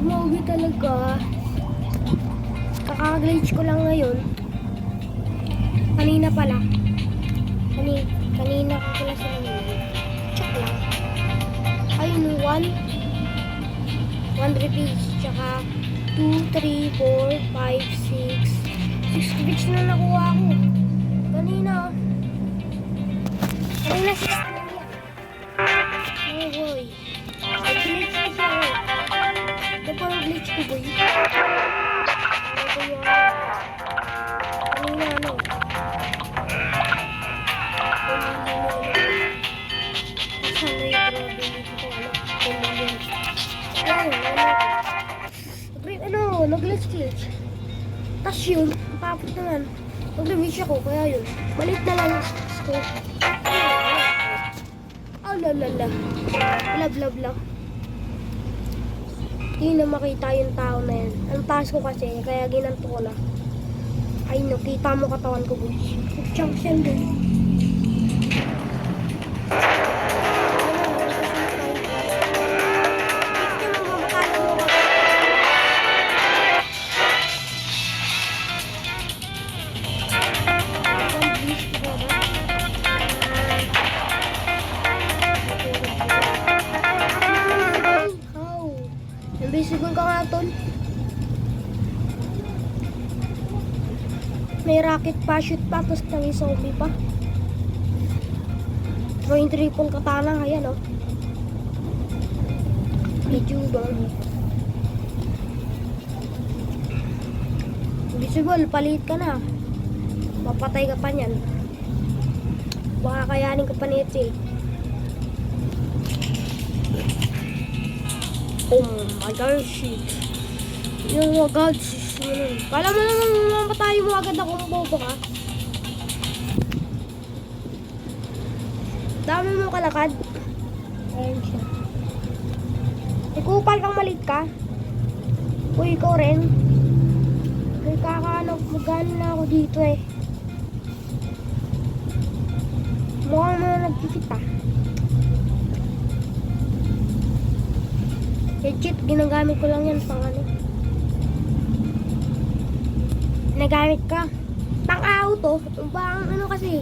Grabe talaga. Kaka-glitch ko lang ngayon. Kanina pala. Kanina ko pala sila ngayon. Check lang. Ayun, 1 rupees. Tsaka 2, 3, 4, 5, 6. 6 glitch na nakuha ko. Kanina. Kanina 6 na yan. Oh boy. Glitch ko siya. Ito pa ang glitch ko boy. Kanina ano. Nag-glitch. Tapos yun, tapos naman, nag-reach ako, kaya yun. Malit na lang. Oh, lalala. Love lang. Hindi na makita yung tao na yan. Ang taas ko kasi, kaya ginanto ko na. Ay, no, kita mo katawan ko, boys. Chunks yan, boys. Invisible ka nga, tol. May rocket pa, shoot pa, tapos tangi zombie pa. Throwing triple katana, ayan o. Medyo doon. Invisible, palit ka na. Mapatay ka pa niyan. Baka kayanin ka pa nito eh. Oh my gosh. Yung mga gods. Kala mo naman mamatay mo agad ako ng bobo ka. Dami mo kalakad. Ayun siya. Ikupal kang malit ka. Uy, ikaw rin. May kakaano, magano na ako dito eh. Mukhang na nag-fit ah. Legit, ginagamit ko lang yan pang ano. Ginagamit ka. Pang auto. Pang ano kasi.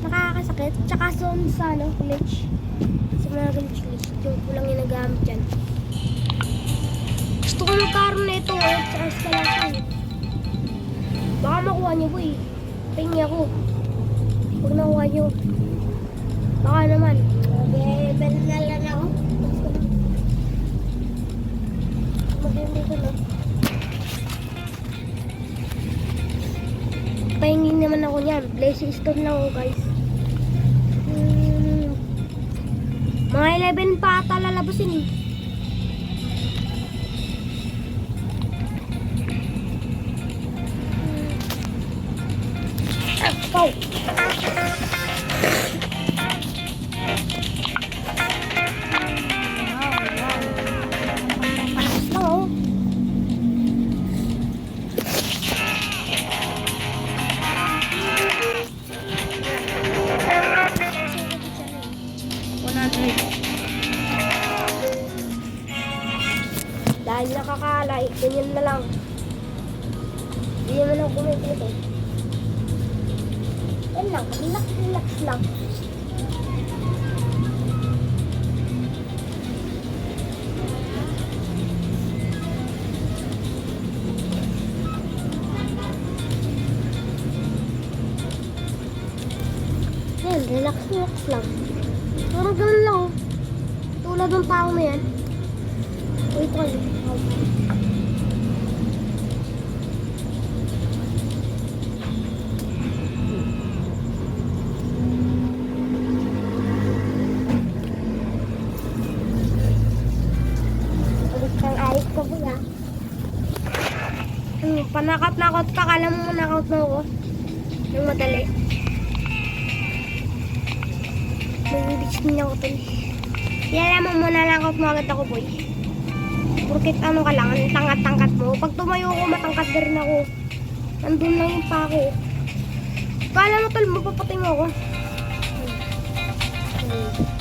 Nakakasakit. Tsaka sa ano, glitch. Sa mga glitch. Yung ko lang ginagamit yan. Gusto ko magkaroon na ito. Sa installation. Baka makuha niyo boy. Pahingi ako. Huwag nakuha niyo. Baka naman. Okay, banala na ako. Dito na. Pahingin naman ako niyan. Blessing stone lang ako guys. Mga 11 pa ata lalabasin eh. Go! Dahil nakakalay, ganyan na lang. Hindi naman ako kumikita eh. Yan lang, relax lang. Yan, relax lang. Parang ganun lang oh. Tulad ng tao na yan. Wait ko. Ayos ko po ya. Panakot-nakot ka. Kala mo manakot mo ako. Nang madali. Mag-ibig niya ako ito. Yan naman muna nakot mo agad ako boy. Porkit ano ka lang, tangkat-tangkat mo. Pag tumayo ko, matangkat na rin ako. Nandun lang yung pa ako. Kala mo tol, mapapatay mo ako.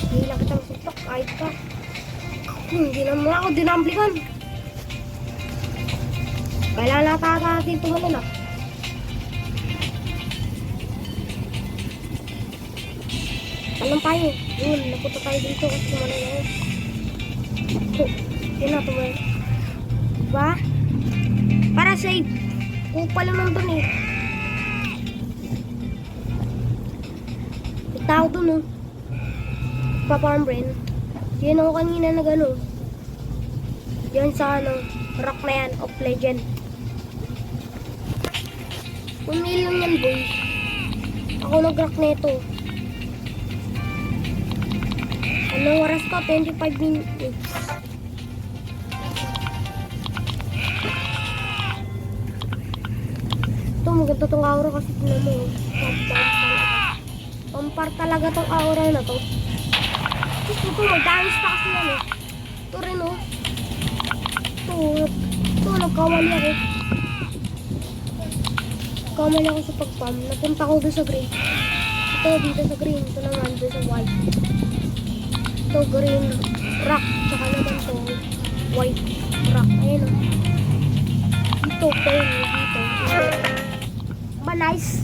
Hindi lang kitang sutok, kahit ka. Hindi naman ako dinamblikan. Kailangan natin tumalon ah. Alam tayo. Yun, napunta tayo dito kasi tumalon ako. Yun na, tumalon. Diba? Para safe. Kung pala nung dun eh. May tao dun oh. Pa-farm brain. Yan ako kanina na gano'n. Yan sa ano, rock na yan, of legend. Pumili lang yan boy. Ako nag-rock na ito. Anong oras ko? 25 minutes. Ito, maganda tong aura kasi tinan mo. Pampar talaga tong aura na to. Ito, mag-dance pa kasi yan eh. Ito rin oh. Ito, nagkawali ako. Nagkamali ako sa pag-pam. Napunta ko doon sa green. Ito, dito sa green. Ito naman, doon sa white. Ito, green rock. Tsaka naman to, white rock. Ayun o. Dito, dito. Ba, nice.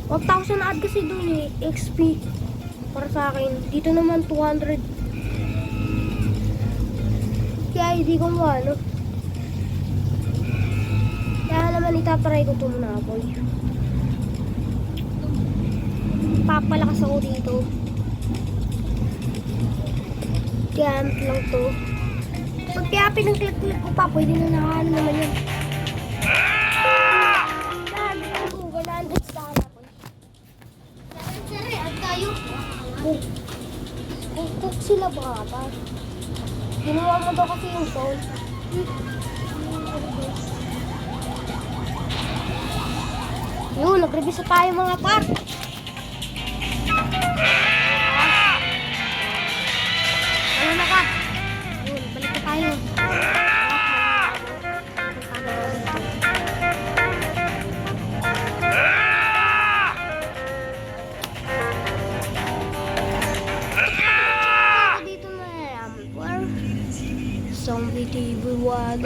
1,000 na add kasi doon eh. XP. Para sa akin. Dito naman, 200. Kaya hindi ko ano. Kaya naman itatry ko ito muna boy. Papalakas ako dito. Gamit lang to. Pag kaya pinag-click ko pa, pwede na nakaano naman yun. Cook sila baka. Ginawa mo daw kasi yung phone. Yun, nag-review tayo mga par. Ano na ka? Yun, balik na tayo. Dito na namin par. Zombie TV wag.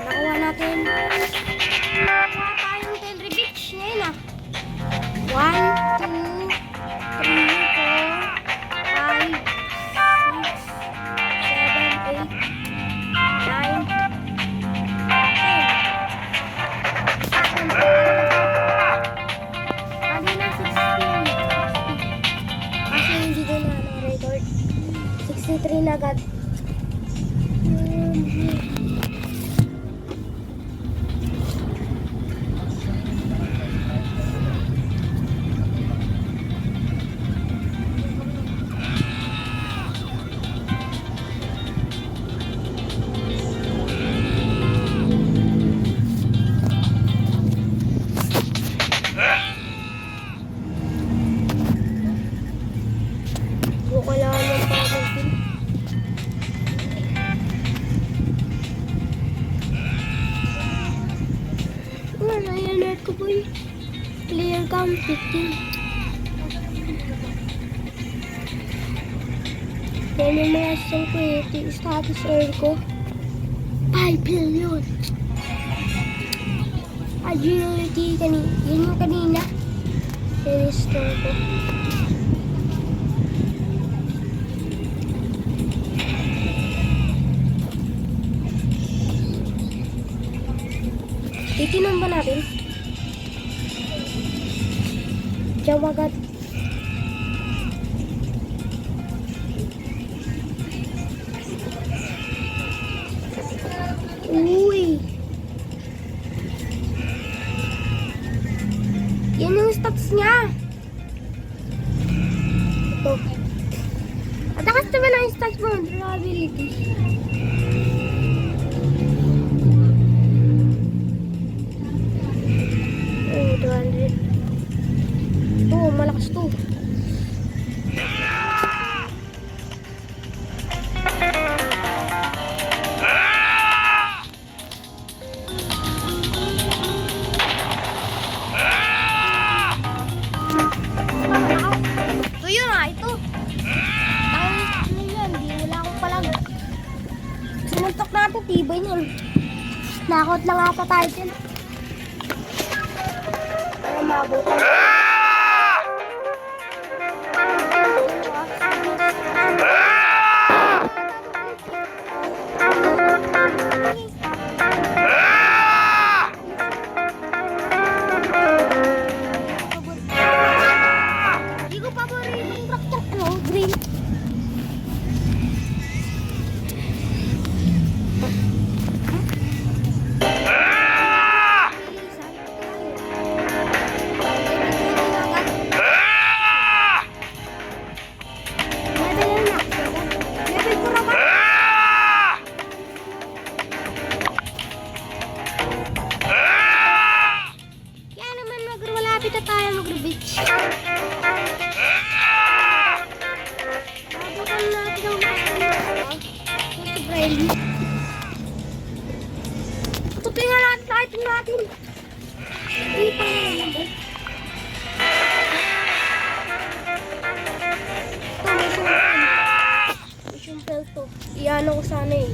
Nakuha natin. Nakuha tayong 10 rebits. Ngayon ah. 1, 2, 3, 4, 5, 6, 7, 8, 9. Kasi hindi ko na record. 63 na agad. Clear count 15. Yan yung mga security status oil ko. 5 billion. Agility kanina. Yun yung kanina. I-restore ko. Titinan ba natin? Jawagat. Uy. Yan yung stats niya. Ito. At takas naman ang stats mo. Durability. Oh, 200. Oh, malakas to. tol. Nakot lang ata tayo dyan. Para mabutan. Hindi ko paborito yung traktor ko, green. Kaya naman malapit na tayo mag-beach. Abutan natin ang Brian. Tutuin nga natin sa item natin. Hindi pa naman ba? Ito, mission bell to. Iyan ako sana eh.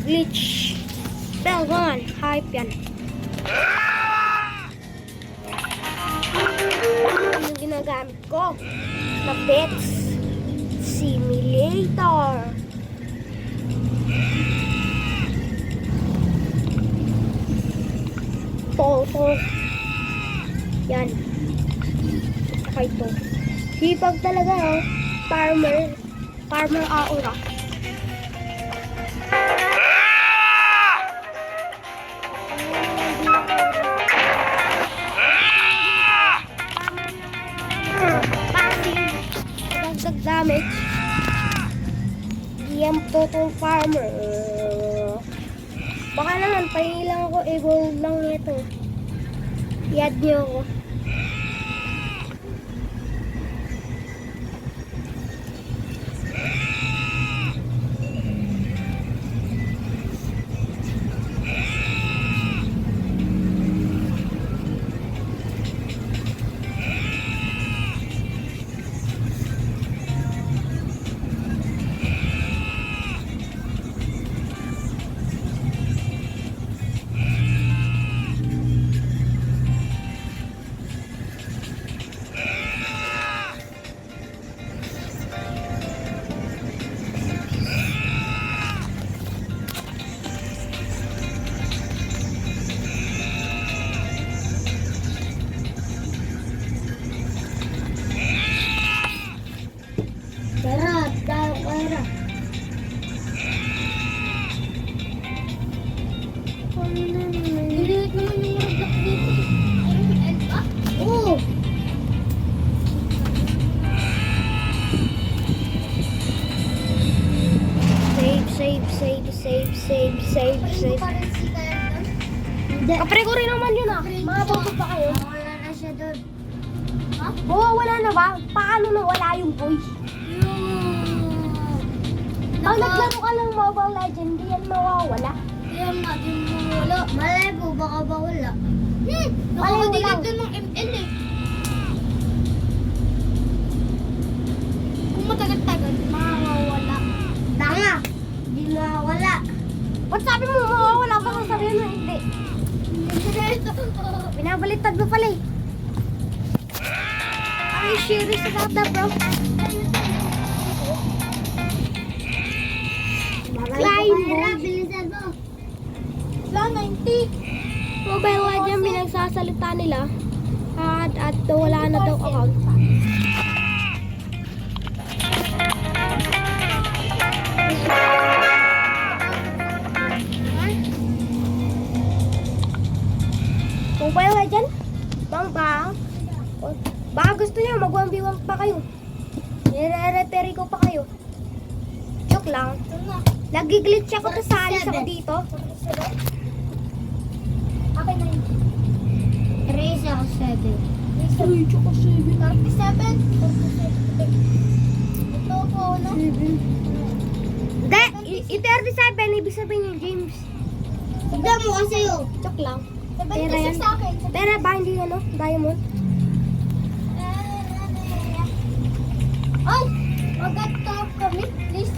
Glitch. Bell 1. Hype yan. Yung ginagamit ko na Pets Simulator. Toto. Yan. Saka ito. Sipag talaga oh. Farmer Aura. Damage. Diyan po itong farmer. Baka naman, pahilang ako, evolve lang ito. I-add nyo ako. Save. Kapre ko rin naman yun ah. Mga boto pa kayo. Wala na siya doon. Ha? Oo, wala na ba? Paano nawala yung boy? Pag naglaro ka ng Mobile Legends, di yan mawawala. Kaya nga, di mo wala. Malay po, baka ba wala? Nakakadilig doon ng ML eh. Kung matagal-tagal, mawawala. Tanga! Di mawawala. Ba't sabi mo mawawala pa kung sabihin mo hindi? Binabaliktad mo pala eh. Are you serious about that, bro? Climb mo. Bilisan mo. Wala, 90. Mobile Legends pinagsasalita nila. At wala na daw account. Mobile Legends? Baka gusto niyo mag-1v1 pa kayo. Nire-repair ko pa kayo. Joke lang. Nag-glitch ako sa alis ako dito. Okay na yun. 3 ako 7. 3 ako 7. 47? Ito po, no? Hindi, i-37, ibig sabihin yung James. Tignan mo kasi yun. Joke lang. Pera 76 yan. sa akin. Pera ba hindi ano? Diamond? Ay! Mag-talk kami, please.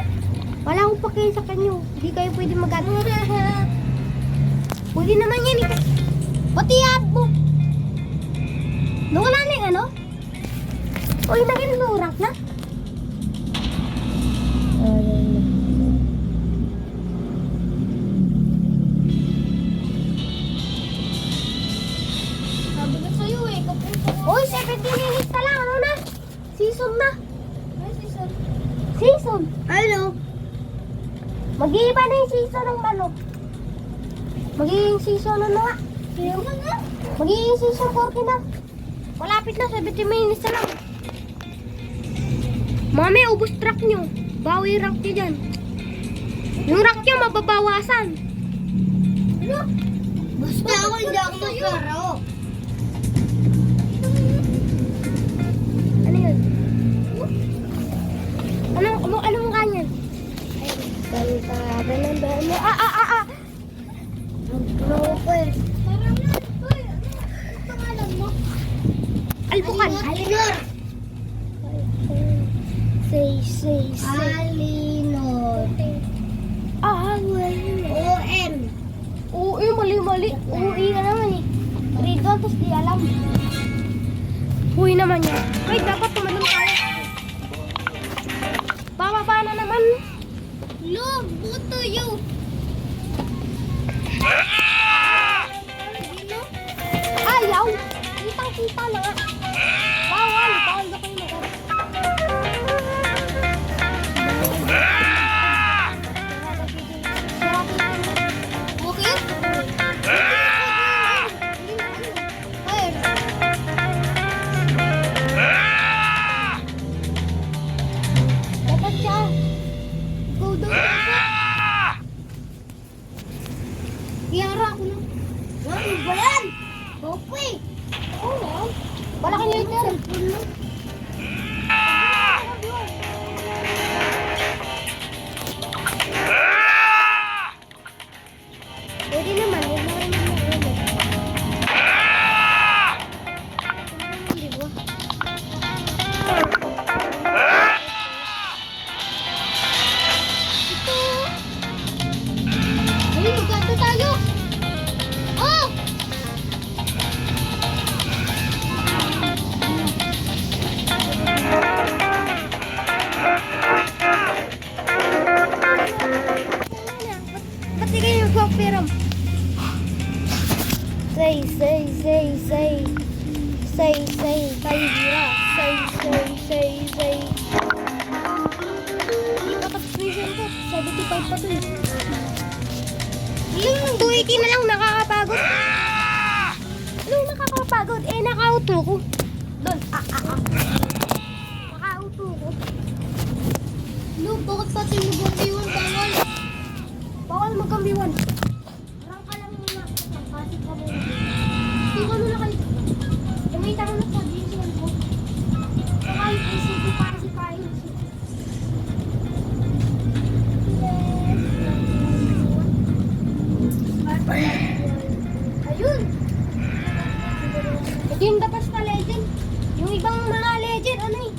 Wala akong pakialam sa kanyo. Hindi kayo pwede mag-ano. Pwede naman yan eh. Pati mo. Nawala na yung ano? Uy, naging lurak na. Sabi ko sa'yo eh, kapunta ko. Uy, 17 minutes na lang. Ano na? Season na. Ay, season. Season. Ano? Mag-iiba na yung season ng manok. Magiging season ano nga? Kaya mo nga. Magiging season 40 na. Malapit na, 17 minutes na lang. Mami, ubos track nyo. Bawi rank nyo dyan. Yung rank nyo, mababawasan. Ano? Basta ako hindi ako maglaro. Ano yun? Ano mong kanyan? Kanta, ganun. Loko eh. Parang na. Uy, ano? Ang pangalan mo? Albukan. Alinor. Say. Alinor. Away. O-M. Uy, mali. Uy ka naman eh. Grade 1, tapos di alam. Uy naman yan. Wait, dapat tumalun tayo. Bababa na naman. Look, buto you. Ayaw. Kitang-kita na nga. Bawal na kayo mag Okay? Fire. Dapat siya. Go down. Tiyara ako na. Ano ba yan? Popoy. Oo. Malaki na ito. Cellphone mo. Pwede naman. Huwag na rin naman. Di ba? Ito. Ay, magkanta tayo. Oh! Ba't di kayo magpapiram? Say. Tayo dira. Say. Hindi pa tapos reason ko. 75 pa to eh. Yung 280 na lang nakakapagod. Anong nakakapagod? Eh, naka-auto ko. Doon. Naka-auto ko. Look, bakit pati mo bumiwan bawal? Bawal magkambiwan. Parang ka lang muna. Pasig ka muna. Yung ano na kayo. Kumita mo na sa division ko. Kahit ICT para si Kain. Ayun. Ito yung dapas na legend. Yung ibang mga legend, ano eh.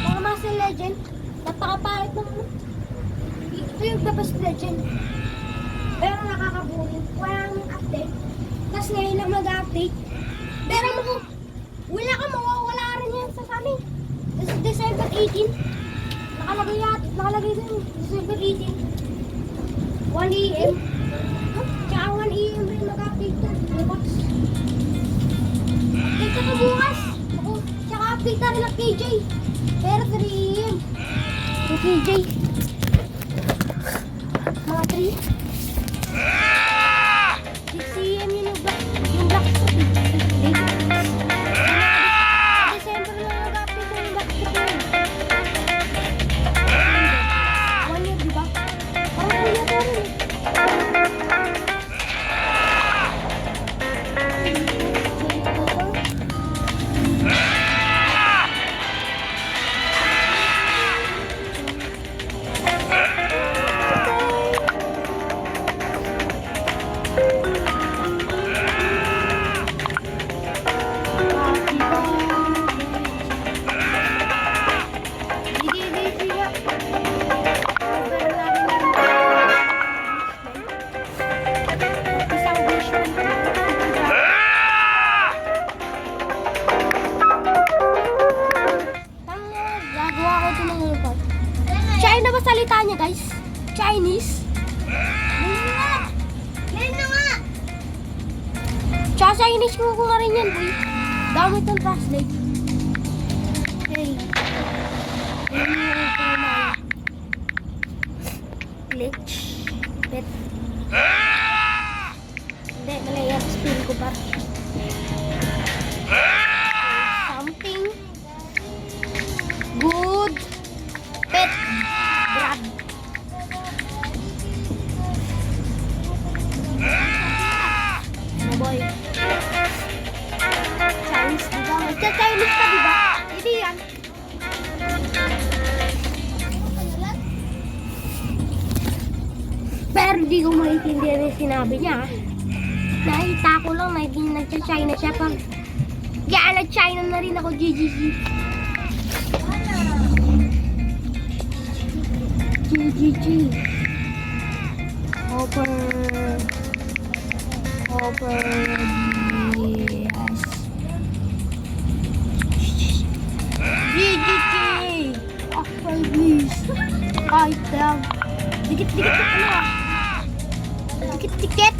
Mga master legend. Napakapahit ng ano. Ito yung dapas legend. Pero nakakabuhin. Walang update. Tapos ngayon lang mag-update. Pero wala ka, mawawala rin yan sa amin. December 18. Nakalagay din. December 18. 1 AM. Tsaka 1 AM rin mag-update to. Bukas. Update ka to bukas. Ako. Tsaka update na rin ang KJ. Pero 3 AM. Yung KJ. Mga 3. 6 AM yung black spot. December na mag-update yung black spot yun. 1 year, diba? Parang 1 year pa rin eh. Tsaka sa inis ko na rin yan, boy. Gamit ng translate. Okay. Glitch. Pet. Hindi, mali yan. Spin ko pa. Something. Good. Pet. Grab. Ano boy? Chinese, diba? Magka-Chinese ka, diba? Hindi yan. Pero di ko maintindihan yung sinabi niya. Nakita ko lang na hindi nagsa-China siya. Pag yan, nag-China na rin ako, GGG. GGG. Hopper. Yes. GGG. Hopper, please. Kahit lang. Dikit-dikit na ano ah. Dikit-dikit.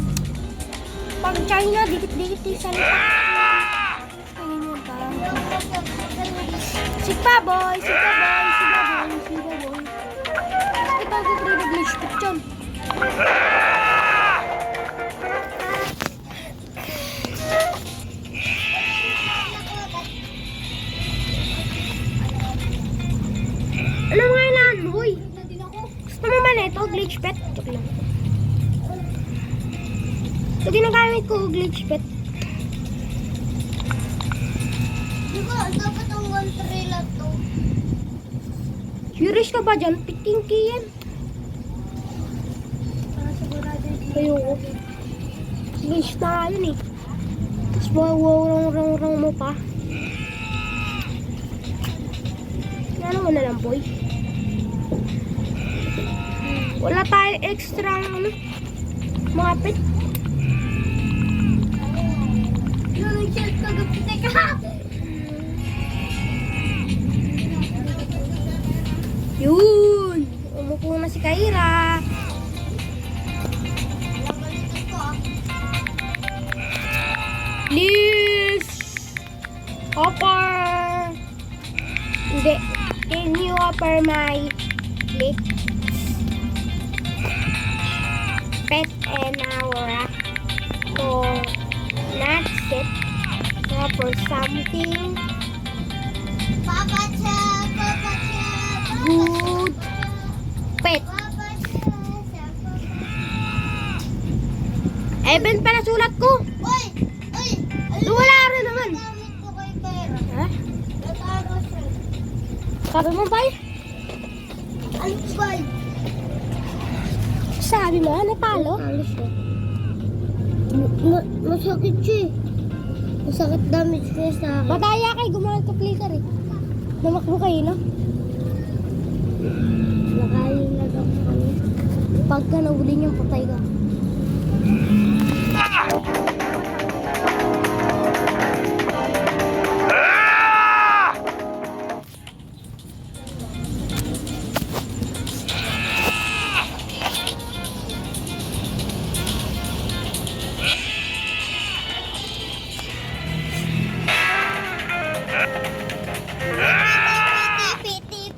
Pag China, dikit-dikit yung salita. Ayun yun pa. Sigpa boy, sigpa boy, sigpa boy, sigpa boy. Ito ako privilege picture. Ano mga ilan, boy? Gusto mo man ito, glitch pet? Joke lang. Ito ginagamit ko, glitch pet. Di ba, dapat ang 1-3 lang to. Curious ka ba dyan? Pitingki yan. Para sigurado yung Ayoko. Glitch na yun eh. Tapos wow-rong mo pa. Ano mo na lang, boy? Wala tayong extra ano, mga pet. nag-shell ka gapit ka. Yun! Umupo na si Kaira. Please! Offer! Hindi. Can you offer my click? Pet and our for not set for something Papa Cha. good pet. Even pa nasulat ko. Uy! Wala rin naman. Gamit ko kay Pera. Ha? Natago siya. Sabi mo ba? Alis ba? Sabi mo, natalo? Alis siya. Masakit siya eh. Masakit damage niya sa akin. Madaya kay gumawa ka flicker eh. Namakbo kayo, no? Nakain na daw kami. Pagka nahuli niyang patay ka.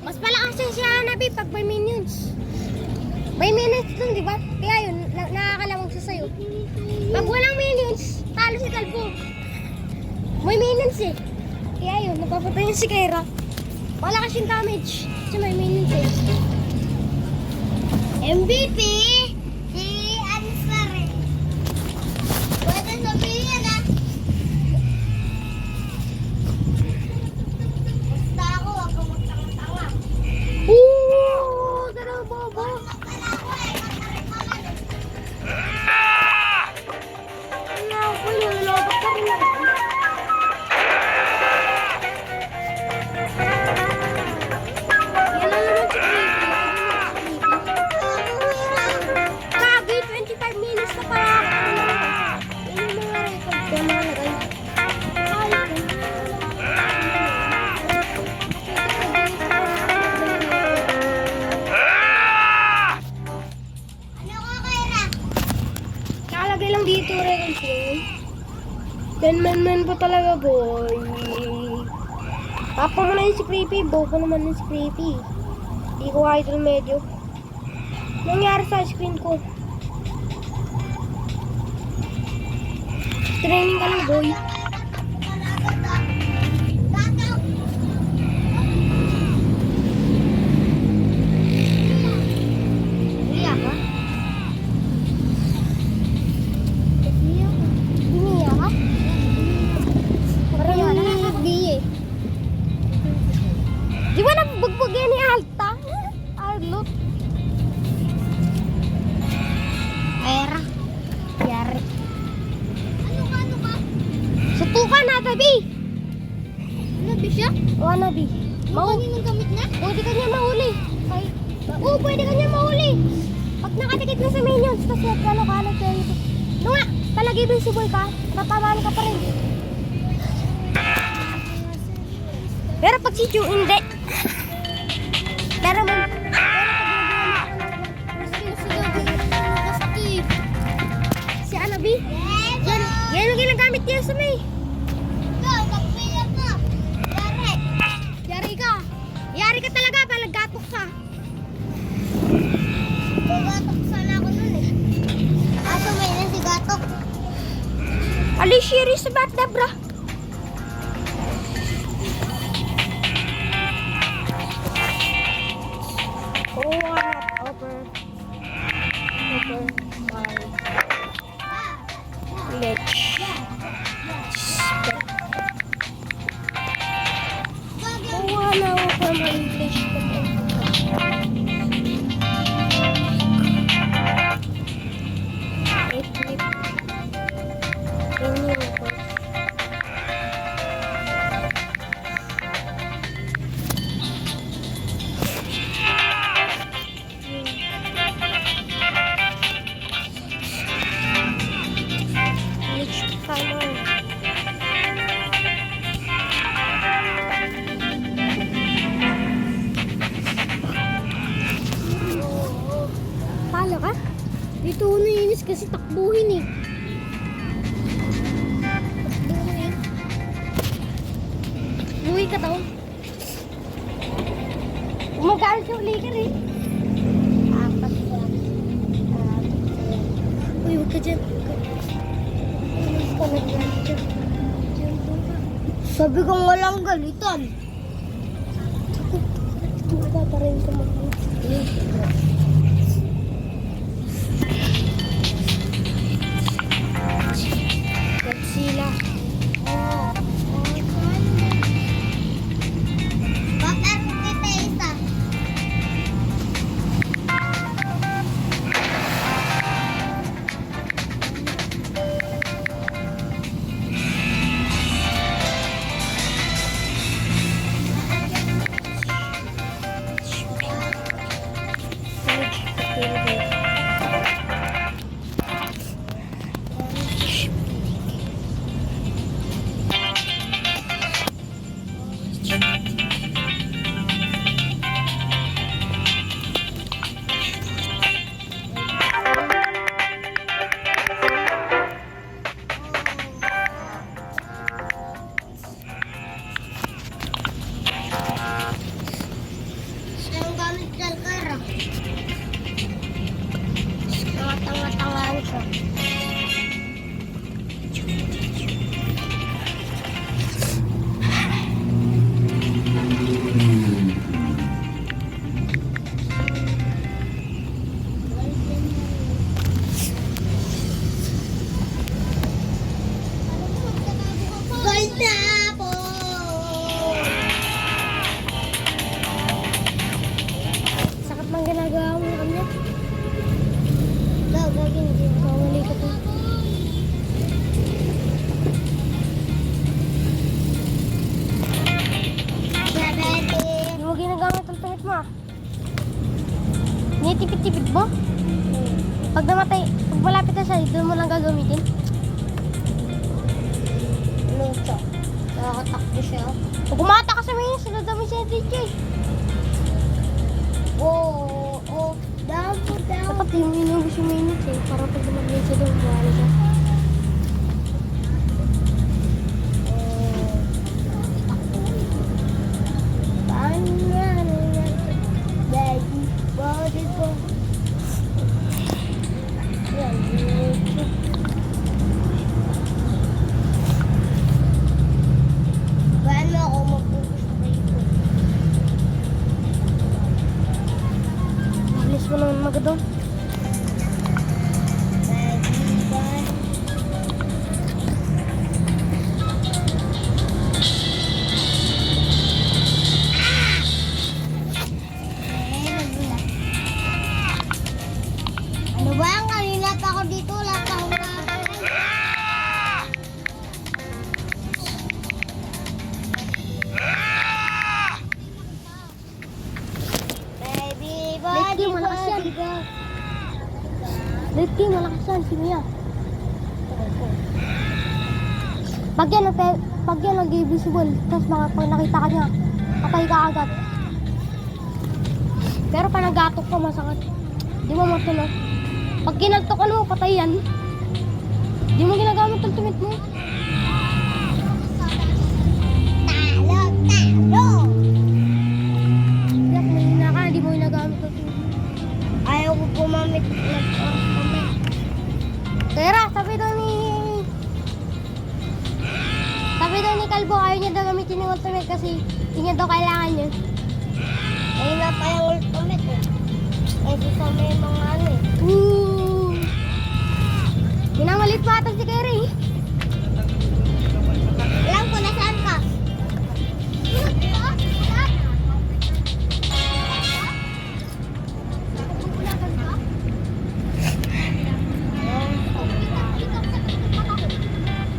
Mas malakas yan siya, Nabi, pag may minions. May minions dun, di ba? Kaya yun, nakakalamang siya sa'yo. Pag walang minions, talo si Kalbo. May minions eh. Kaya yun, napapatay niya si Kaira. Malakas yung damage. Kasi may minions eh. MVP! Si Answer eh. Pwede sabihin ah. Basta ako, wag kang magtanga-tanga. Ooh! Dalawa bobo. Pala ako eh, matari-pangan eh. Ano ako yun? Lobot ka rin ako. Yan lang naman si Creepy. Kagi, 25 minutes na para ako. Yan Man po talaga, boy. Papa mo na yung si Creepy. Bobo naman yung si Creepy. Hindi ko idol medyo. Nangyari sa screen ko. Training ka lang, boy. Iya ka? Biniya ka? Parang hindi eh. Di ba nabugbog yan ni Alta? Arlot. Era. Yari. Ano ka? Sutukan na, tabi. Nabi siya? Wannabe. Mau kaninong gamit na? Pwede ka niya mahuli. Oo, pwede ka niya mahuli. Pag nakatikit na sa minions, tapos nagkano ka, nagkano. No nga, talaga invincible ka, tatamaan ka pa rin. Pero pag si Chu, hindi. Pero man, si Anabi, yan ang ginagamit niya sa may. Yari ka talaga, palagatok ka. Gatok sana ako nun eh. Aso may na si Gatok. Alishiri sa bat, Debra. Oh, what? Over. Let's. Oh, wala ako pa ma-English ko. Palo ka? Dito ako nainis kasi takbuhin eh. Takbuhin. Uwi ka daw. Umagalit sa uli ka rin. Apat yan. Uy, huwag ka dyan. Umalis ka na dyan. Dyan ka. Sabi ko nga lang galitan. Wala pa rin tumakbo. Godzilla. Bakit kita isa? Anong gamit dyan, Kara? Tanga-tangaan siya. Gold na po! Sakit mang ginagawa mo na kanya. Gagawin din. Mawali ka pa. Hindi mo ginagamit ang pangit mo ah. Nitipid-tipid mo? Pag namatay, pag malapit na siya, doon mo lang gagamitin. Luto. Nakakatakbo siya. Pag kumata ka sa mga sinadami siya DJ. Oo. Down po, down. Dapat yung inubos yung minutes eh. Para pag dumagay siya doon, buwari siya. yan, sino yan? Pag yan nag-visible, tapos pag nakita ka niya, patay ka agad. Pero pag nagatok ka, masakit. Di mo matulog. Pag kinaltokan mo, patay yan. Di mo ginagamit ang tumit mo. Talo! Yak, mahina ka, di mo ginagamit ang tumit mo. Ayaw ko pumamit. Nag-oras kami. Tera, sabi daw ni Kalbo, ayaw niya daw gamitin yung ultimate kasi hindi niya daw kailangan yun. Ay na pa yung ultimate eh. Kasi sa may mga ano eh. Ginangalit pa ata si Kerry. Alam ko na saan ka.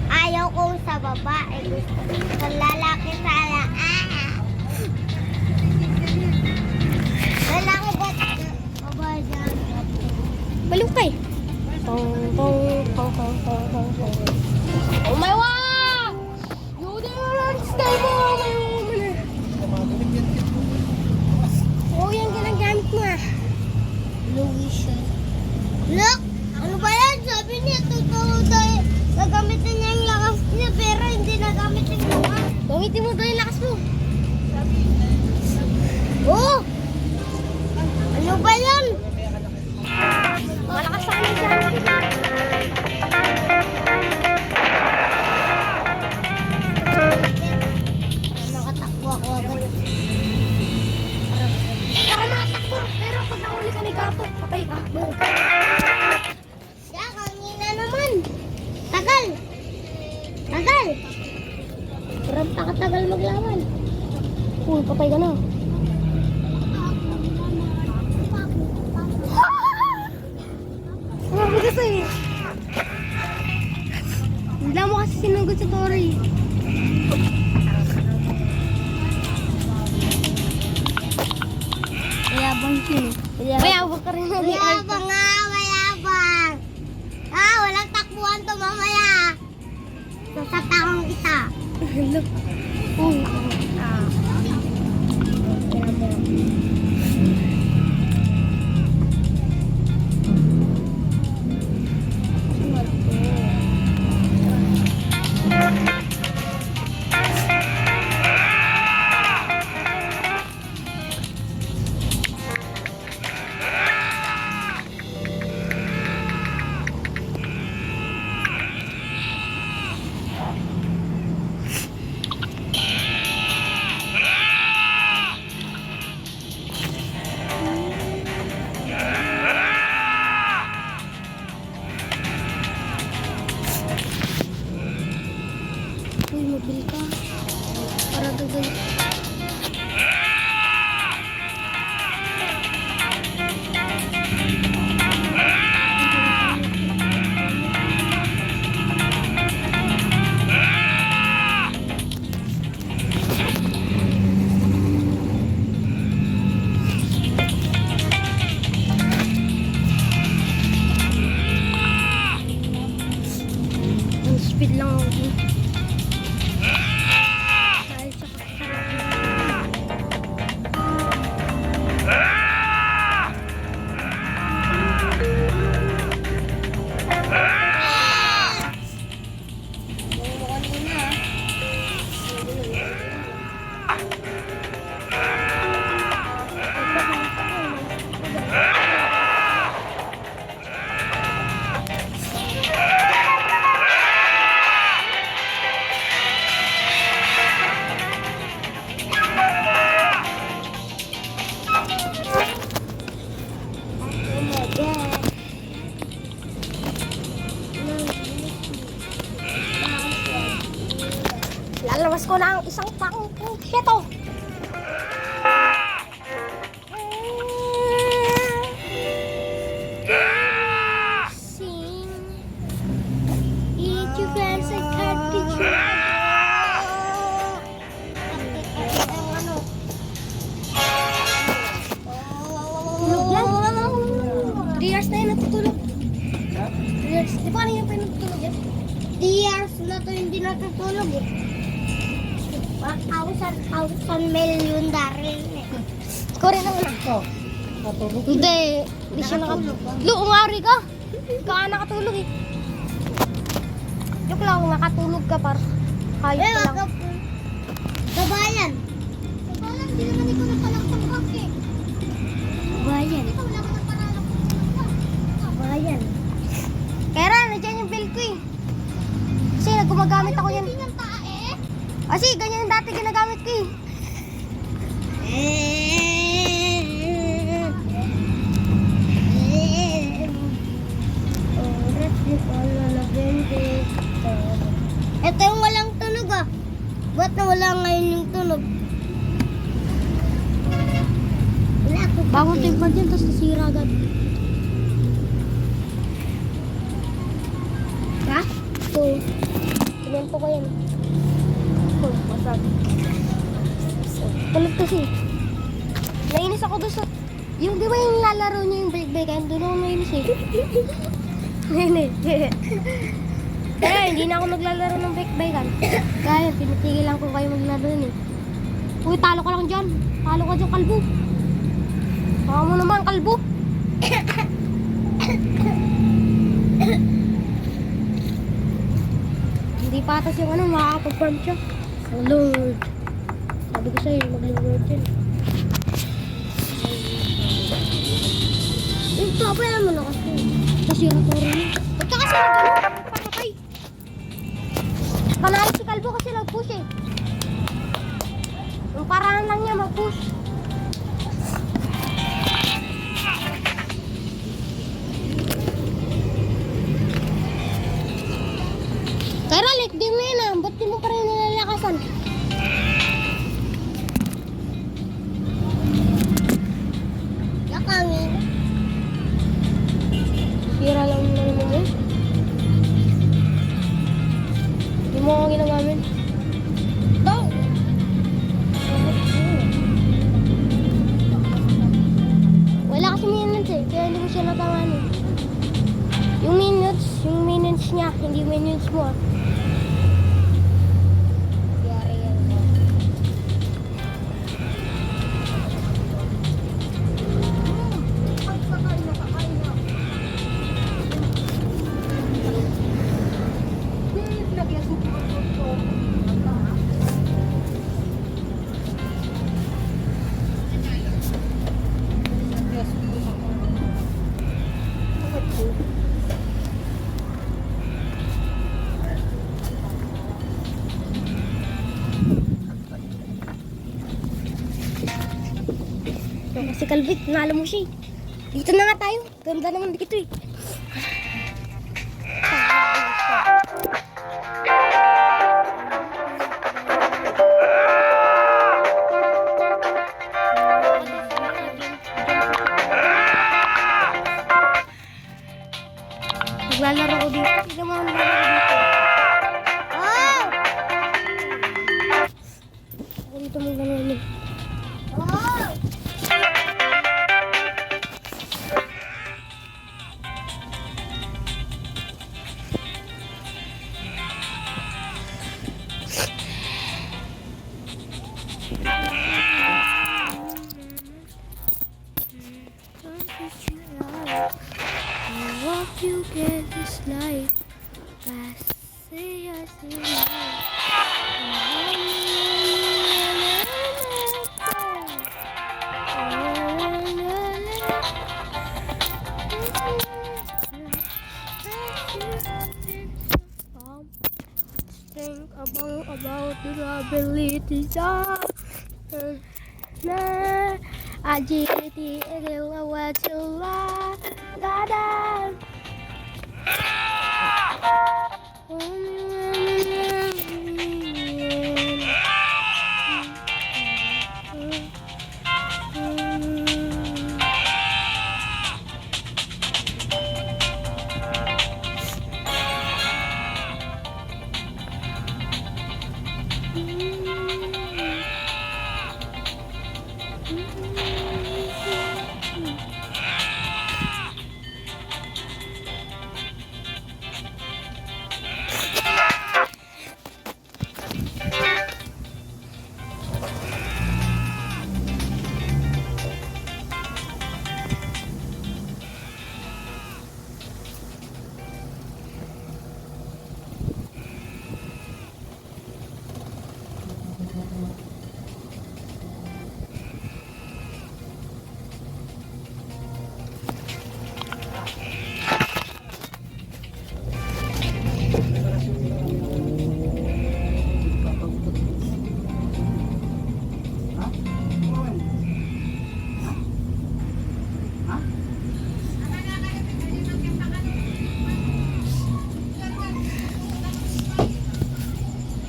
Ayaw ko sa babae. Gusto ko sa lalaki sa lalaki ba't babae dyan? Baliw ka eh. Tong. Oh my wow! You didn't stay mo! Oh, yan ginagamit mo ah. Louisa. Look! Ano ba yan? Sabi niya, totoo tayo. Nagamitin niya yung lakas niya, pero hindi nagamitin yung lakas. Gamitin mo daw yung lakas mo. Oh! Ano ba yan? Malakas sa amin dyan. Nakatakbo ako agad. Para matakbo. Pero pag nahuli ka ni Gato, patay ka. Siya, kanina naman. Tagal! Tagal! Parang takatagal maglaban. Uy, patay ka na. Sabi ko sa'yo. Hindi mo kasi sinugod sa Tori. Mayabang siya eh. Mayabang ka rin na ni Art. Mayabang nga, mayabang. Walang takbuhan to mamaya. Sasatakong kita. Hello. Oh. Uy, mabili ka. Para dagal. Ang speed lang ako. Dahil sa kakasarap. Lalabas ko na ang isang pakong heto. Sing. Eat your friends and cartridge. Tulog yan. 3 years na yun natutulog. 3 ito hindi natutulog eh. 1,000 million daril eh. Ikaw rin naman Oh, natulog. Hindi. Hindi siya nakatulog. Umari ka. Ikaw ka nakatulog eh. Joke lang, kung nakatulog ka par. Hayop Eh, ka wag lang. ka po. Kabayan. Kabayan, hindi naman ikaw nagpalakpak eh. Kabayan. Ikaw wala ka nagpalakpak. Kabayan. Kaya nandiyan yung bill ko eh. Kasi gumagamit ako yan. Hindi ng tae. Kasi ganyan yung dati ginagamit ko eh. Ito yung walang tunog ah. Ba't na wala ngayon yung tunog? Wala ako. Bagong tingpad yan, tapos nasira agad. Ha? So, sinento ko yan. Oh, masabi. Tulog kasi. Nainis ako doon sa... Yung di ba yung lalaro niyo yung break-breakan? Doon ako nainis eh. Nainis. Kaya hindi na ako naglalaro ng break-breakan. Kaya pinitigilan ko kayo maglaro yun eh. Uy, talo ka lang dyan. Talo ka dyan, kalbo. Baka mo naman, kalbo. Hindi patas yung ano, makakapag-farm siya. Oh Lord. Sabi ko sa'yo, mag-Lord yan. Yung papayan mo na kasi. Nasira ko rin yun. Ba't ka kasi nag-ano? Patay. Panalo si Kalbo kasi nag-push eh. Yung paraan lang niya mag-push. Kaya like din mo yun ah. Ba't di mo pa rin nilalakasan? Nakangin. Sira lang naman yun. Hindi mo ako ginagamit. Dong! Wala kasi minutes eh. Kaya hindi mo siya natamaan eh. Yung minutes niya, hindi minutes mo ah. Yari yan. Ito kasi Kalvit, nalo mo siya eh. Dito na nga tayo. Ganda naman dito eh. Naglalaro ko dito. Hindi mo naglalaro dito. Oh! Ako dito maglalaro. Oh! What you get this life, I say I see think about the abilities of na agility and what you love God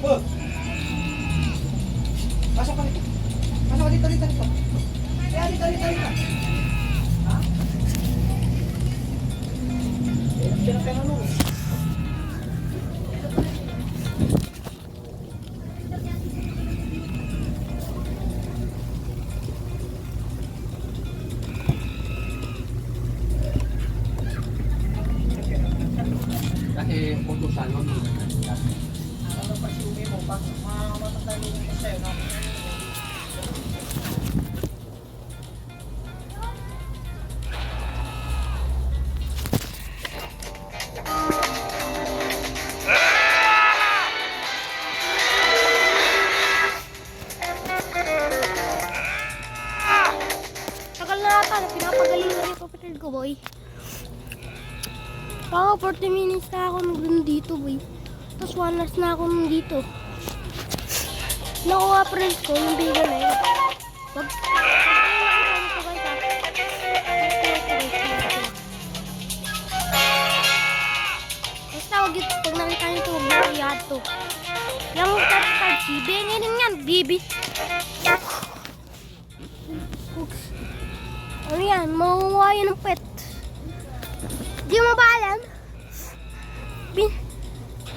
Oh! Pasok ka dito. Pasok ka dito, dito, dito. Kaya dito, dito, dito. Ha? Kaya ka na nung. Kasi utusan mo. Ano pa si Umi mo? Matatalo mo sa'yo, no? Tagal na ata na pinapagaling na yung kapatid ko, boy. Baka 40 minutes na ako nandito, boy. Tapos 1 hours na ako nandito. Nakuha friends ko yung bigo na yun. Wag. Basta wag ito. Pag nakita nyo ito, huwag mo kaya ito. Yung 35 si Bengin yan, bibi. Ano yan? Makukuha yun ng pet. Di mo ba alam?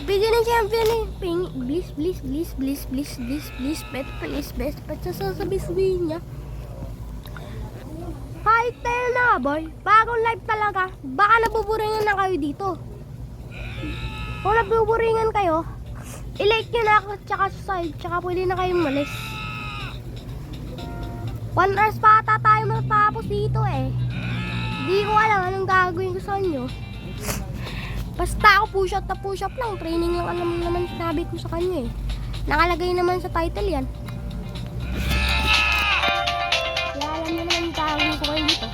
Bigyan na siya ang please, please, please, please, please, please, please, pet, please, best pet. Sasabihin niya. Kahit tayo na, boy. Bagong live talaga. Baka nabuburingan na kayo dito. Kung nabuburingan kayo, i-like nyo na ako tsaka sa side. Tsaka pwede na kayong malis. 1 hours pa ata tayo matapos dito eh. Di ko alam anong gagawin ko sa inyo. Basta ako push up lang. Training lang alam naman sinabi ko sa kanya eh. Nakalagay naman sa title yan. Kaya alam nyo naman yung gagawin ko kayo dito.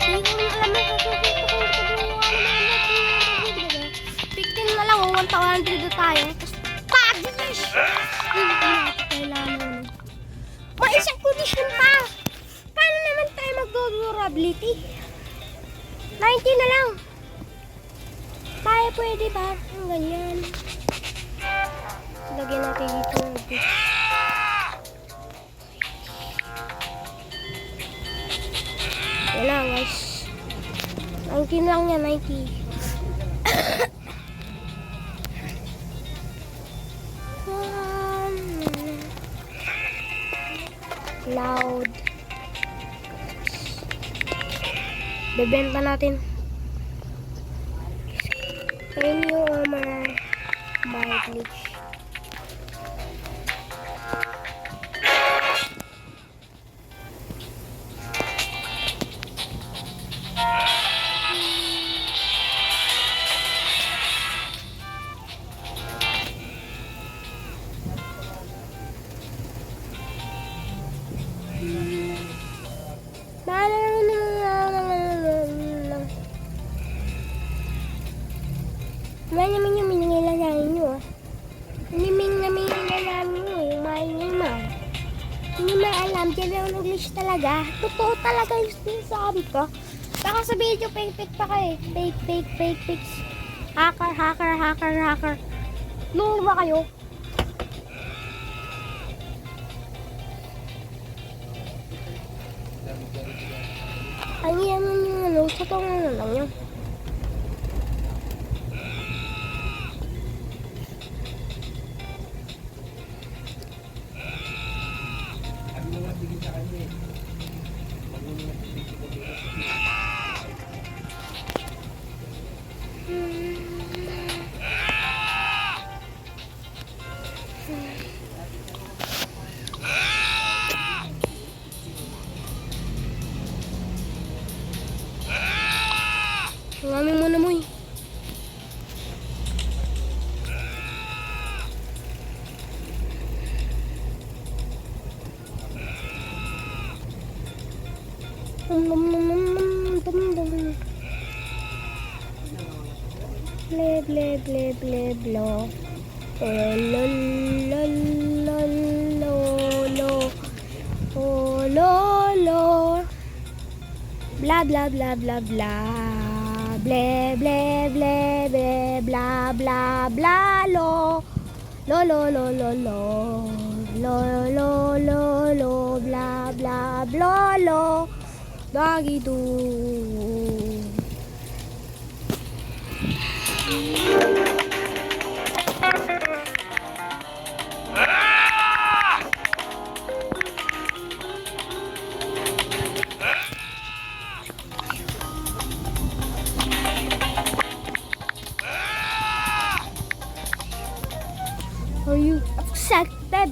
Hindi ko alam na sasabihin ko kung victim na lang 100 na tayo. Tapos pag-ish! Hindi natin kailangan. May isang condition pa. Paano naman tayo mag-durability? 90 na lang. Tayo pwede ba? Ang ganyan. Lagyan natin dito. Yan lang guys. 19 lang yan, 90. Loud. Bebenta natin. Premium Omar Mileage. Namin yung minilalain nyo ah. Niming namin yung nalamin nyo yung maingay ma. Hindi maalam, dyan ang English talaga. Totoo talaga yung sinasabi ko. Baka sa video fake pa kayo. Fake. Hacker. Luro ba kayo? Ang yan yung ano, totoo na lang yun. Ngamin mo na mo eh. Blo. Bla bla bla bla bla Ble, ble, ble, ble, bla, bla, bla, lo. Lo, lo, lo, lo, lo. Lo, lo, lo, lo, bla, bla, bla, lo. Doggy do. Are you excited?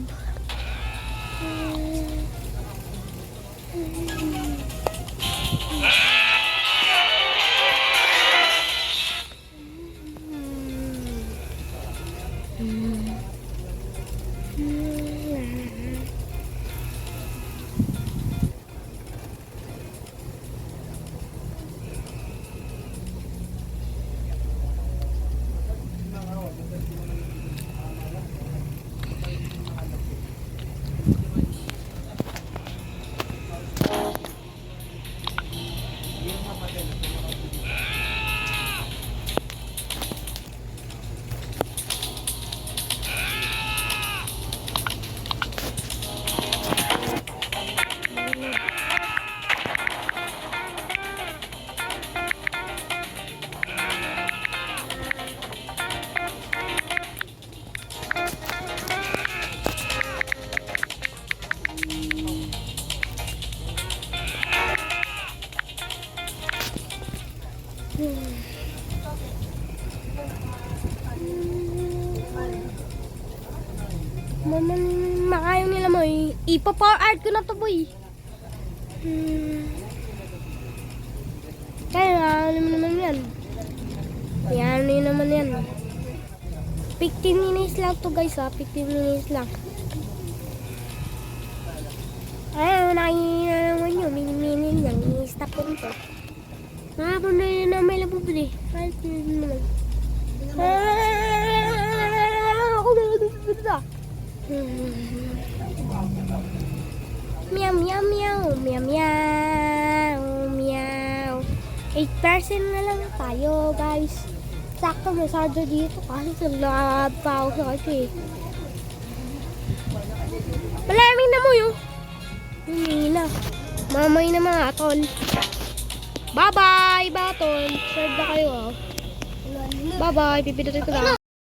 Maman, makayaw nila mo eh. Ipa-power art ko na to, boy. Kaya ano naman yan. Yan, ano naman yan. 15 minutes lang to, guys, ha. 15 minutes lang. Ay, nakikita naman yun. Mini-mini lang. I-stop ko nito. Nakapon na yun na may labong pili. Kahit yun naman. Ako na dito. Meow, meow, meow. Meow, meow. Meow. 8% na lang tayo, guys. Sakto may sardo dito. Kasi sa lab pa ako sa kasi. Malaming na mo yun. Hindi na. Mamay na mga tol. Bye-bye, baton. Serve na kayo, ah. Bye-bye. Pipinutin ko lang.